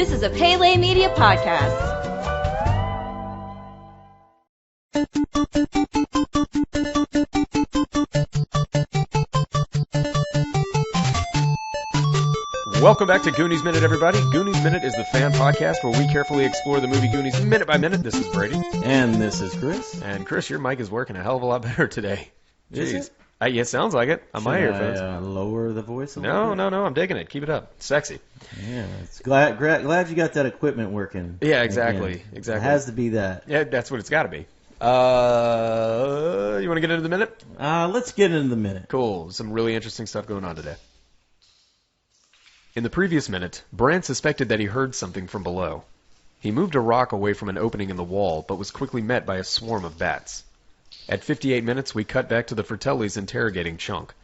This is a Pele Media podcast. Welcome back to Goonies Minute, everybody. Goonies Minute is the fan podcast where we carefully explore the movie Goonies minute by minute. This is Brady. And this is Chris. And Chris, your mic is working a hell of a lot better today. Is Jeez. it? Yeah, it sounds like it on my earphones. Lower the voice a little bit? No, I'm digging it. Keep it up. Sexy. Yeah, it's glad you got that equipment working. Yeah, exactly. Again. Exactly. It has to be that. Yeah, that's what it's got to be. You want to get into the minute? Let's get into the minute. Cool. Some really interesting stuff going on today. In the previous minute, Brand suspected that he heard something from below. He moved a rock away from an opening in the wall, but was quickly met by a swarm of bats. At 58 minutes, we cut back to the Fratellis interrogating Chunk.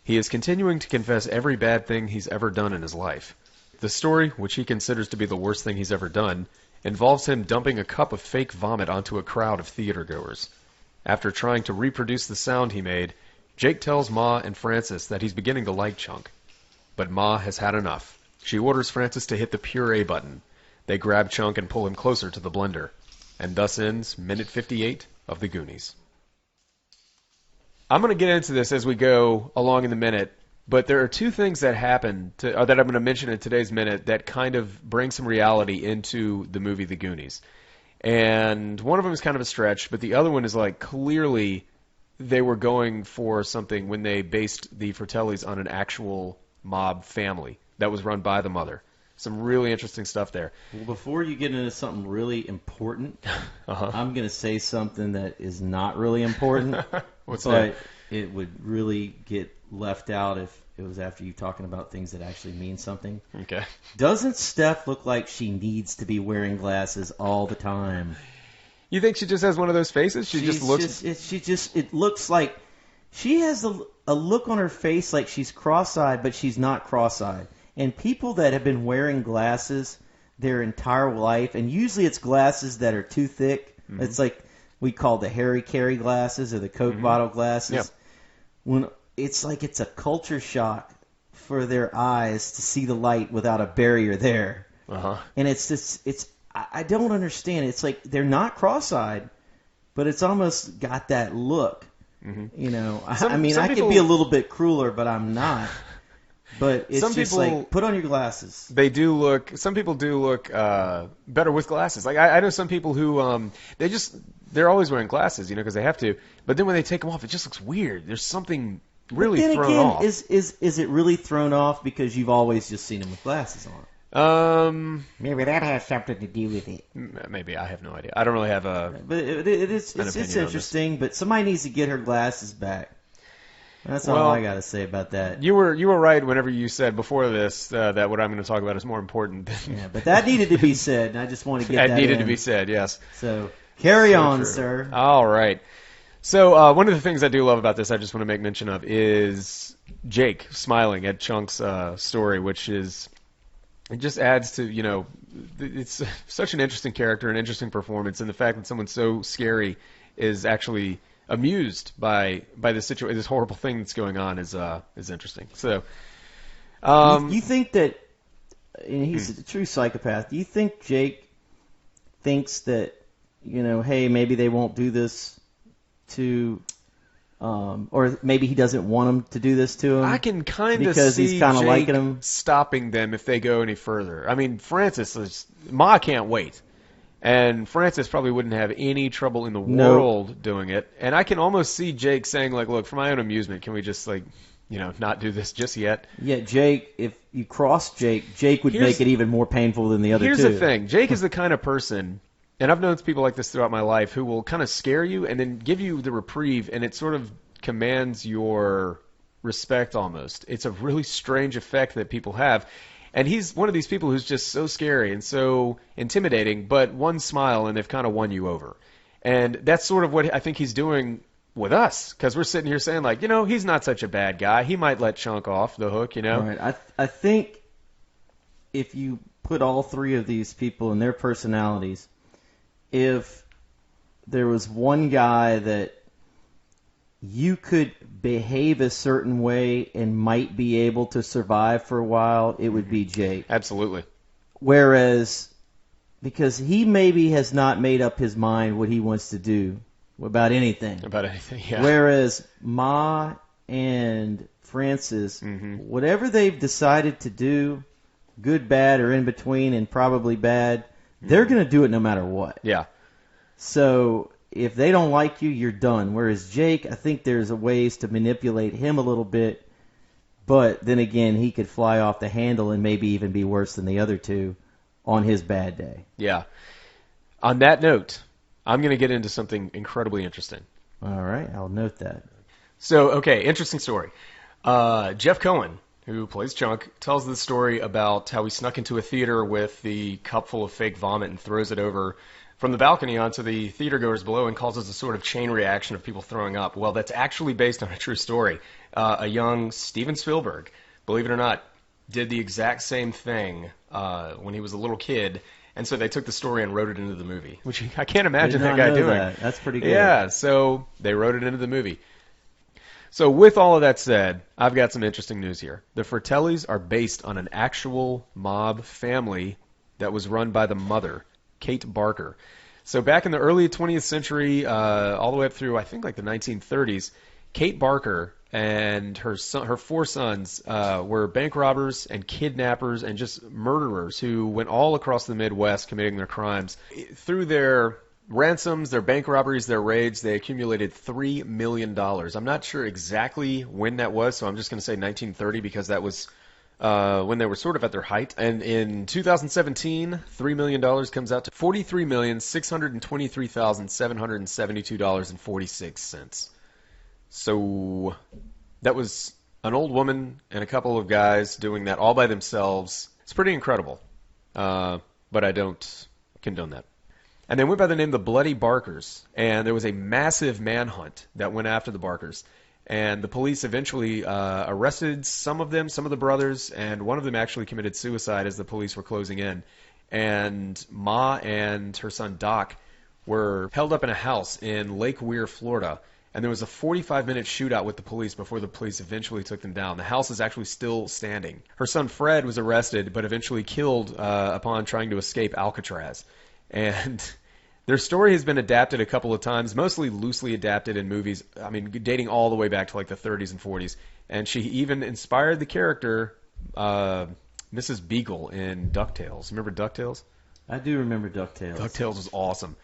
He is continuing to confess every bad thing he's ever done in his life. The story, which he considers to be the worst thing he's ever done, involves him dumping a cup of fake vomit onto a crowd of theatergoers. After trying to reproduce the sound he made, Jake tells Ma and Francis that he's beginning to like Chunk. But Ma has had enough. She orders Francis to hit the puree button. They grab Chunk and pull him closer to the blender. And thus ends minute 58 of the Goonies. I'm going to get into this as we go along in the minute, but there are two things that happen that I'm going to mention in today's minute that kind of bring some reality into the movie The Goonies. And one of them is kind of a stretch, but the other one is like clearly they were going for something when they based the Fratellis on an actual mob family that was run by the mother. Some really interesting stuff there. Well, before you get into something really important, I'm going to say something that is not really important. What's but that? It would really get left out if it was after you talking about things that actually mean something. Okay. Doesn't Steph look like she needs to be wearing glasses all the time? You think she just has one of those faces? It looks like she has a look on her face like she's cross-eyed, but she's not cross-eyed. And people that have been wearing glasses their entire life, and usually it's glasses that are too thick. Mm-hmm. It's like we call the Harry Carey glasses or the Coke bottle glasses. Yep. When it's like it's a culture shock for their eyes to see the light without a barrier there. And I don't understand. It's like they're not cross-eyed, but it's almost got that look. Mm-hmm. You know, I could be a little bit crueler, but I'm not. But it's like, put on your glasses. Some people do look better with glasses. Like I know some people who they're always wearing glasses, because they have to. But then when they take them off, it just looks weird. There's something really thrown off. Is it really thrown off because you've always just seen them with glasses on? Maybe that has something to do with it. Maybe. I have no idea. I don't really have a. But it's interesting. But somebody needs to get her glasses back. That's all I got to say about that. You were right whenever you said before this that what I'm going to talk about is more important. Yeah, but that needed to be said, and I just want to get that needed in. to be said, yes. So carry on, true. sir. All right. So one of the things I do love about this, I just want to make mention of, is Jake smiling at Chunk's story, which is. It just adds to, it's such an interesting character, an interesting performance, and the fact that someone so scary is actually amused by this situation, this horrible thing that's going on is interesting. So, you think that, and he's a true psychopath, do you think Jake thinks that, hey, maybe they won't do this to... or maybe he doesn't want them to do this to him. I can kind of because see he's kind of Jake liking him. Stopping them if they go any further. I mean, Ma can't wait, and Francis probably wouldn't have any trouble in the world doing it. And I can almost see Jake saying, like, "Look, for my own amusement, can we just not do this just yet?" Yeah, Jake. If you cross Jake would make it even more painful than the other two. Here's the thing: Jake is the kind of person. And I've known people like this throughout my life who will kind of scare you and then give you the reprieve, and it sort of commands your respect almost. It's a really strange effect that people have. And he's one of these people who's just so scary and so intimidating, but one smile and they've kind of won you over. And that's sort of what I think he's doing with us, because we're sitting here saying, like, he's not such a bad guy. He might let Chunk off the hook, All right. I think if you put all three of these people and their personalities, if there was one guy that you could behave a certain way and might be able to survive for a while, it would be Jake. Absolutely. Whereas, because he maybe has not made up his mind what he wants to do about anything. About anything, yeah. Whereas Ma and Francis, whatever they've decided to do, good, bad, or in between, and probably bad, they're going to do it no matter what. Yeah. So if they don't like you, you're done. Whereas Jake, I think there's ways to manipulate him a little bit, but then again, he could fly off the handle and maybe even be worse than the other two on his bad day. Yeah. On that note, I'm going to get into something incredibly interesting. All right, I'll note that. So, okay, interesting story. Jeff Cohen, who plays Chunk, tells the story about how he snuck into a theater with the cup full of fake vomit and throws it over from the balcony onto the theatergoers below and causes a sort of chain reaction of people throwing up. Well, that's actually based on a true story. A young Steven Spielberg, believe it or not, did the exact same thing when he was a little kid, and so they took the story and wrote it into the movie, which I can't imagine that guy doing. That's pretty good. Yeah, so they wrote it into the movie. So with all of that said, I've got some interesting news here. The Fratellis are based on an actual mob family that was run by the mother, Kate Barker. So back in the early 20th century, all the way up through, I think, like the 1930s, Kate Barker and her 4 sons were bank robbers and kidnappers and just murderers who went all across the Midwest committing their crimes. Through their ransoms, their bank robberies, their raids, they accumulated $3 million. I'm not sure exactly when that was, so I'm just going to say 1930 because that was when they were sort of at their height. And in 2017, $3 million comes out to $43,623,772.46. So that was an old woman and a couple of guys doing that all by themselves. It's pretty incredible, but I don't condone that. And they went by the name the Bloody Barkers, and there was a massive manhunt that went after the Barkers. And the police eventually arrested some of the brothers, and one of them actually committed suicide as the police were closing in. And Ma and her son Doc were held up in a house in Lake Weir, Florida. And there was a 45-minute shootout with the police before the police eventually took them down. The house is actually still standing. Her son Fred was arrested, but eventually killed upon trying to escape Alcatraz. And their story has been adapted a couple of times, mostly loosely adapted in movies, I mean, dating all the way back to like the 30s and 40s. And she even inspired the character, Mrs. Beagle in DuckTales. Remember DuckTales? I do remember DuckTales. DuckTales was awesome.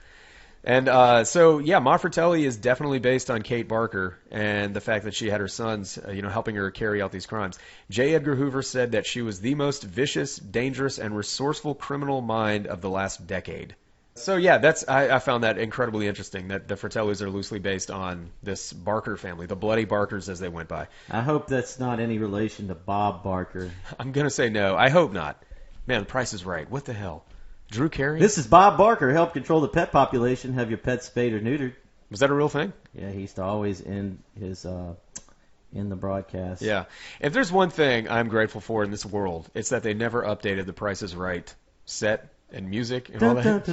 And so, yeah, Ma Fratelli is definitely based on Kate Barker and the fact that she had her sons, helping her carry out these crimes. J. Edgar Hoover said that she was the most vicious, dangerous, and resourceful criminal mind of the last decade. So, yeah, I found that incredibly interesting, that the Fratellis are loosely based on this Barker family, the Bloody Barkers as they went by. I hope that's not any relation to Bob Barker. I'm going to say no. I hope not. Man, the Price is Right. What the hell? Drew Carey? This is Bob Barker. Help control the pet population. Have your pets spayed or neutered. Was that a real thing? Yeah, he used to always end his in the broadcast. Yeah. If there's one thing I'm grateful for in this world, it's that they never updated the Price is Right set and music and all that.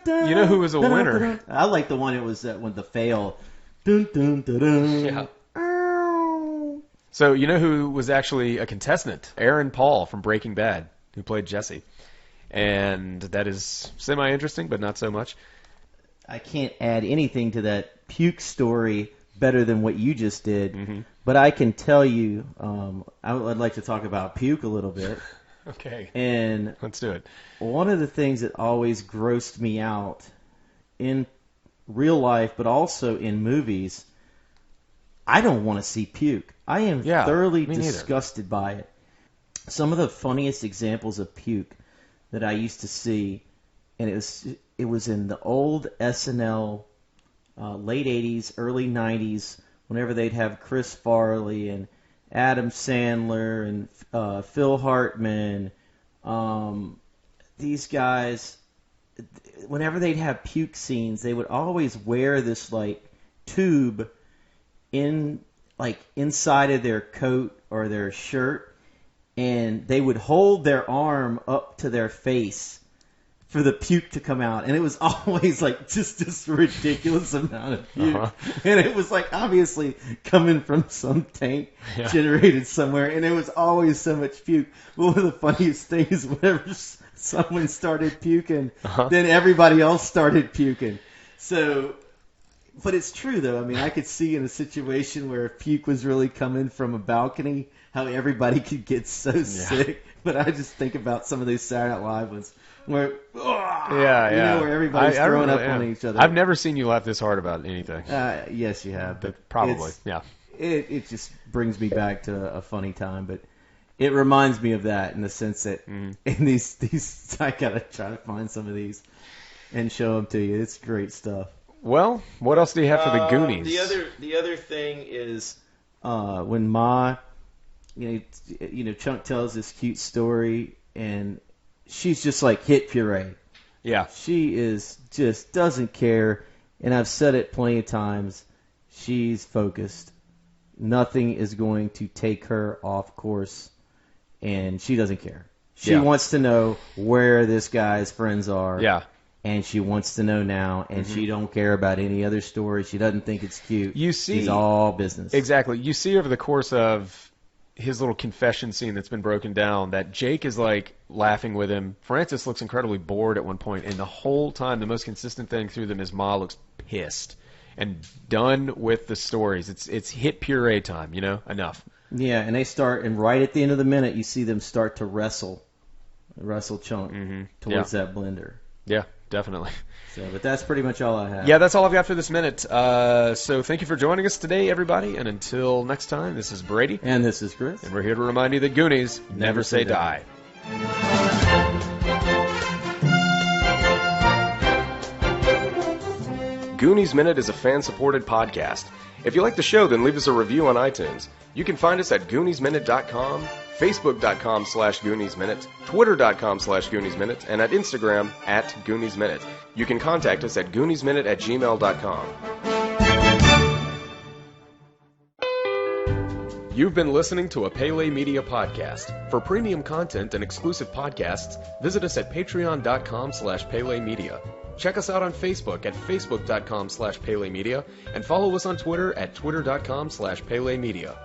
You know who was a winner? I like the one it was when the fail. Yeah. So you know who was actually a contestant? Aaron Paul from Breaking Bad, who played Jesse. And that is semi-interesting, but not so much. I can't add anything to that puke story better than what you just did. But I can tell you, I'd like to talk about puke a little bit. Okay. And let's do it. One of the things that always grossed me out in real life, but also in movies, I don't want to see puke. I am thoroughly disgusted by it. Some of the funniest examples of puke that I used to see, and it was in the old SNL, late 80s, early 90s, whenever they'd have Chris Farley and Adam Sandler and Phil Hartman. These guys, whenever they'd have puke scenes, they would always wear this like tube inside of their coat or their shirt, and they would hold their arm up to their face for the puke to come out, and it was always like just this ridiculous amount of puke, and it was like obviously coming from some tank generated somewhere, and it was always so much puke. But one of the funniest things is whenever someone started puking, then everybody else started puking. So, but it's true though. I mean, I could see in a situation where if puke was really coming from a balcony, how everybody could get so sick. But I just think about some of those Saturday Night Live ones where, where everybody's throwing up on each other. I've never seen you laugh this hard about anything. Yes, you have. But probably, It just brings me back to a funny time, but it reminds me of that in the sense that in these I gotta try to find some of these and show them to you. It's great stuff. Well, what else do you have for the Goonies? The other thing is when Ma, Chunk tells this cute story, and she's just like hit puree. Yeah. She is just doesn't care, and I've said it plenty of times. She's focused. Nothing is going to take her off course, and she doesn't care. She wants to know where this guy's friends are. Yeah. And she wants to know now, and she don't care about any other story. She doesn't think it's cute. She's all business. Exactly. You see over the course of his little confession scene that's been broken down that Jake is like laughing with him. Francis looks incredibly bored at one point, and the whole time the most consistent thing through them is Ma looks pissed and done with the stories. It's hit puree time, enough. Yeah, and they start, and right at the end of the minute, you see them start to wrestle Chunk towards that blender. Yeah, definitely. So, but that's pretty much all I have. Yeah, that's all I've got for this minute. So thank you for joining us today, everybody. And until next time, this is Brady. And this is Chris. And we're here to remind you that Goonies never say die. Goonies Minute is a fan-supported podcast. If you like the show, then leave us a review on iTunes. You can find us at GooniesMinute.com, Facebook.com/GooniesMinute, Twitter.com/GooniesMinute, and at Instagram @GooniesMinute. You can contact us at GooniesMinute@gmail.com. You've been listening to a Pele Media podcast. For premium content and exclusive podcasts, visit us at Patreon.com/Pele Media. Check us out on Facebook at Facebook.com/Pele Media, and follow us on Twitter at Twitter.com/Pele Media.